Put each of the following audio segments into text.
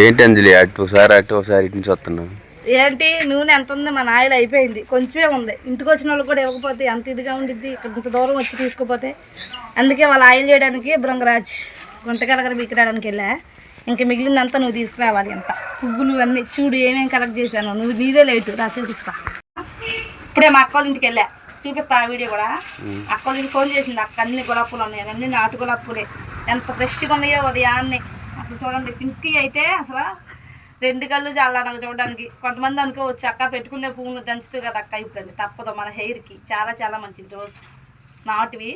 ఏంటి అంజలి అటు ఒకసారి ఇటు నుంచి వస్తున్నావు? ఏంటి నూనె ఎంత ఉంది? మన ఆయిల్ అయిపోయింది, కొంచెమే ఉంది. ఇంటికి వచ్చిన వాళ్ళు కూడా ఇవ్వకపోతే ఎంత ఇదిగా ఉండిద్ది, ఇక్కడ ఇంత దూరం వచ్చి తీసుకోపోతే. అందుకే వాళ్ళు ఆయిల్ చేయడానికి బృంగరాజ్ గుంటకలగర బిక్కిరాడానికి వెళ్ళా. ఇంకా మిగిలిందంతా నువ్వు తీసుకురావాలి. అంత పువ్వులు అన్నీ చూడు ఏమేమి కలెక్ట్ చేశాను. నువ్వు నీదే లేటు రా చూపిస్తా. ఇప్పుడే మా అక్క వాళ్ళ ఇంటికి వెళ్ళా, చూపిస్తా ఆ వీడియో కూడా. అక్క వాళ్ళ ఇంటికి ఫోన్ చేసింది. అక్క అన్ని గులాబ్ పూలు ఉన్నాయి, అన్నీ నాటు గులాబ్ పూలే. ఎంత ఫ్రెష్గా ఉన్నాయో ఉదయాన్నే. అసలు చూడండి, పింక్ అయితే అసలు 2 కళ్ళు చాలా నాకు చూడడానికి. కొంతమంది అనుకోవచ్చు అక్క పెట్టుకునే పువ్వును దంచుతూ కదా అక్క. ఇప్పుడు తప్పదు, మన హెయిర్కి చాలా చాలా మంచిది రోజ్ నాటువి.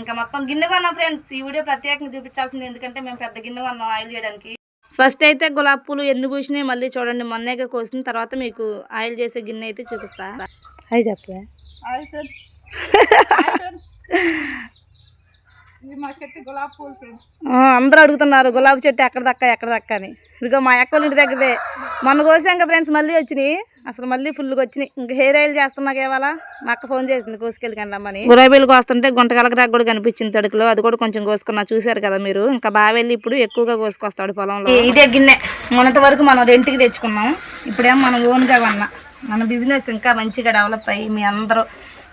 ఇంకా మొత్తం గిన్నె కొన్నాం ఫ్రెండ్స్. ఈ వీడియో ప్రత్యేకంగా చూపించాల్సింది, ఎందుకంటే మేము పెద్ద గిన్నె కొన్నాం ఆయిల్ చేయడానికి. ఫస్ట్ అయితే గులాబ్ పూలు ఎన్ని పూసినాయి మళ్ళీ చూడండి. మొన్నేగా కోసిన తర్వాత మీకు ఆయిల్ చేసే గిన్నె అయితే చూపిస్తా. అవి చెప్పే అందరూ అడుగుతున్నారు గులాబీ చెట్టు ఎక్కడ దక్క అని. ఇదిగో మా అక్క ఇంటి దగ్గరే మొన్న కోసాక ఫ్రెండ్స్ మళ్ళీ వచ్చినాయి. అసలు మళ్ళీ ఫుల్గా వచ్చినాయి. ఇంకా హెయిర్ ఆయిల్ చేస్తున్నాక ఇవాళ మా అక్క ఫోన్ చేసింది కోసుకెళ్ళి రమ్మని. గులాబీలు కోస్తుంటే గుంటకలకరాకు కూడా కనిపించింది తడుకులో. అది కూడా కొంచెం కోసుకున్నా, చూసారు కదా మీరు. ఇంకా బాగా వెళ్ళి ఇప్పుడు ఎక్కువగా కోసుకొస్తాడు పొలంలో. ఇదే గిన్నె మొన్నటి వరకు మనం రెంట్కి తెచ్చుకున్నాం. ఇప్పుడేమో మనం ఓన్గా కొన్నా. మన బిజినెస్ ఇంకా మంచిగా డెవలప్ అయ్యి మీ అందరూ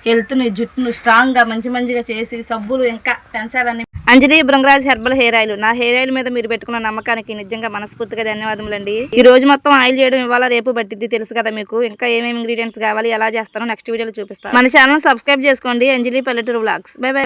హెల్త్ని జుట్టును స్ట్రాంగ్గా మంచిగా చేసి సబ్బులు ఇంకా పెంచాలని. అంజలి బృంగరాజ్ హెర్బల్ హెయిర్ ఆయిల్. నా హెయిర్ ఆయిల్ మీద మీరు పెట్టుకున్న నమ్మకానికి నిజంగా మనస్ఫూర్తిగా ధన్యవాదములండి. ఈ రోజు మొత్తం ఆయిల్ చేయడం ఇవాళ రేపు పట్టిద్ది, తెలుసు కదా మీకు. ఇంకా ఏమేమి ఇంగ్రీడియంట్స్ కావాలి, ఎలా చేస్తానో నెక్స్ట్ వీడియోలో చూపిస్తాను. మన ఛానల్ సబ్స్క్రైబ్ చేసుకోండి. అంజలి పల్లెటూరు వ్లాగ్స్. By by.